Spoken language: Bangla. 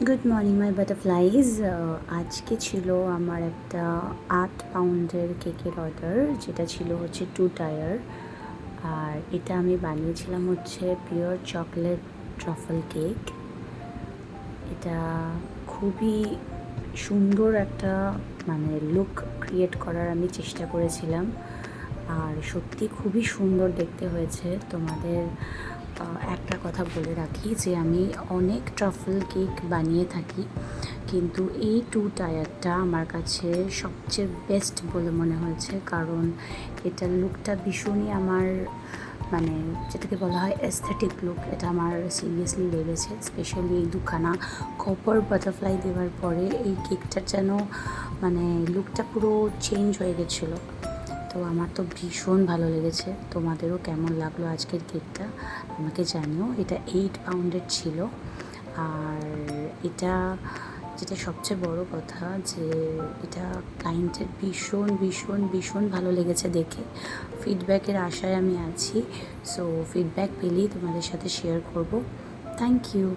Good morning my butterflies. আজকে ছিল আমার একটা 8 পাউন্ডের কেকের অর্ডার, যেটা ছিল হচ্ছে 2 টায়ার। আর এটা আমি বানিয়েছিলাম হচ্ছে পিওর চকলেট ট্রাফল কেক। এটা খুবই সুন্দর একটা লুক ক্রিয়েট করার আমি চেষ্টা করেছিলাম, আর সত্যি খুবই সুন্দর দেখতে হয়েছে। তোমাদের একটা কথা বলে রাখি যে আমি অনেক ট্রাফল কেক বানিয়ে থাকি, কিন্তু এই 2 টায়ারটা আমার কাছে সবচেয়ে বেস্ট বলে মনে হয়েছে, কারণ এটার লুকটা ভীষণই আমার যেটাকে বলা হয় এস্থেটিক লুক, এটা আমার সিরিয়াসলি লেগেছে। স্পেশালি এই দুখানা কপার বাটারফ্লাই দেওয়ার পরে এই কেকটার যেন লুকটা পুরো চেঞ্জ হয়ে গেছিলো। তো আমার তো ভীষণ ভালো লেগেছে। তোমাদেরও কেমন লাগলো আজকের কেকটা আমাকে জানিও। এটা 8 পাউন্ডের ছিল। আর এটা যেটা সবচেয়ে বড় কথা, যে এটা ক্লায়েন্টের ভীষণ ভীষণ ভীষণ ভালো লেগেছে দেখে। ফিডব্যাকের আশায় আমি আছি। সো ফিডব্যাক পেলেই তোমাদের সাথে শেয়ার করব। Thank you.